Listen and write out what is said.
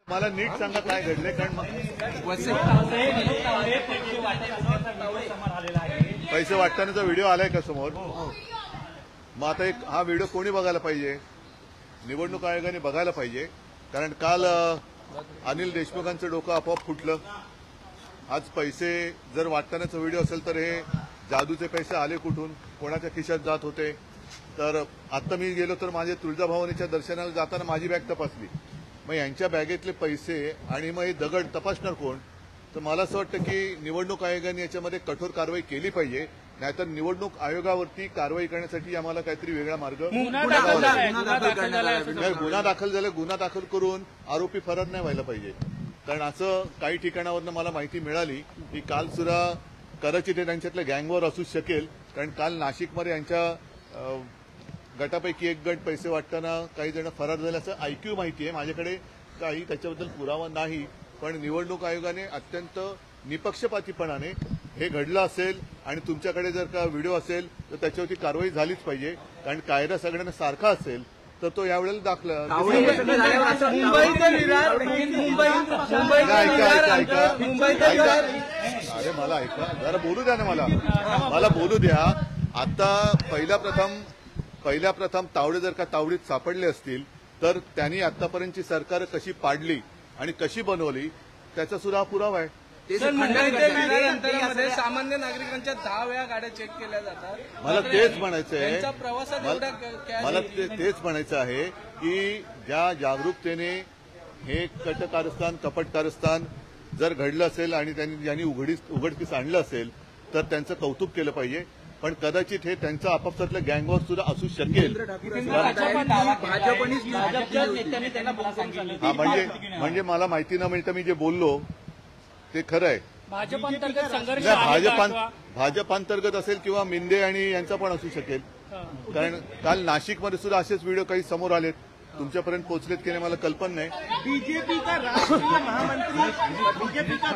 मला नीट सांगा काय घडले, कारण पैसे वाटतानाचा व्हिडिओ आलाय का समोर? मग आता एक हा व्हिडिओ कोणी बघायला पाहिजे? निवडणूक आयोगाने बघायला पाहिजे, कारण काल अनिल देशमुखांचं डोकं आपोआप फुटलं. आज पैसे जर वाटतानाचा व्हिडिओ असेल तर हे जादूचे पैसे आले कुठून, कोणाच्या खिशात जात होते? तर आता मी गेलो तर माझे तुळजाभवानीच्या दर्शनाला जाताना माझी बॅग तपासली. मग यांच्या बॅगेतले पैसे आणि मग हे दगड तपासणार कोण? तर मला असं वाटतं की निवडणूक आयोगाने याच्यामध्ये कठोर कारवाई केली पाहिजे, नाहीतर निवडणूक आयोगावरती कारवाई करण्यासाठी आम्हाला काहीतरी वेगळा मार्ग गुन्हा दाखल झाला. गुन्हा दाखल करून आरोपी फरार नाही व्हायला पाहिजे. कारण असं काही ठिकाणावरनं मला माहिती मिळाली की काल सुद्धा कदाचित हे त्यांच्यातलं गँगवॉर असू शकेल. कारण काल नाशिकमध्ये यांच्या गटापैकी एक गट पैसे वाटताना काही जण फरार झाल्याचं ऐक्यू माहिती आहे. माझ्याकडे काही त्याच्याबद्दल पुरावा नाही, पण निवडणूक आयोगाने अत्यंत निपक्षपातीपणाने हे घडलं असेल आणि तुमच्याकडे जर का व्हिडिओ असेल तर त्याच्यावरती कारवाई झालीच पाहिजे. कारण कायदा सगळ्यांना सारखा असेल तर तो यावेळेला दाखला. अरे मला ऐका, जरा बोलू द्या ना, मला बोलू द्या. आता पहिल्या प्रथम तावडे जर का तावडीत सापडले असतील तर त्यांनी आतापर्यंतची सरकार कशी पाडली आणि कशी बनवली त्याचा सुद्धा पुरावा आहे. सामान्य नागरिकांच्या 10 वेळा गाड्या चेक केल्या जातात. मला तेच म्हणायचं आहे, मला तेच म्हणायचं आहे की ज्या जागरूकतेने हे कपट कारस्थान जर घडलं असेल आणि ज्यांनी उघडकीस आणलं असेल तर त्यांचं कौतुक केलं पाहिजे. पण कदाचित हे त्यांचं आपापसातलं गँगवॉर सुद्धा असू शकेल. म्हणजे मला माहिती न मिळतं मी जे बोललो ते खरं आहे. भाजपांतर्गत असेल किंवा मिंदे आणि यांचा पण असू शकेल. कारण काल नाशिकमध्ये सुद्धा असेच व्हिडिओ काही समोर आलेत. तुमच्यापर्यंत पोहोचलेत की नाही मला कल्पना नाही. बीजेपी का राष्ट्रीय महामंत्री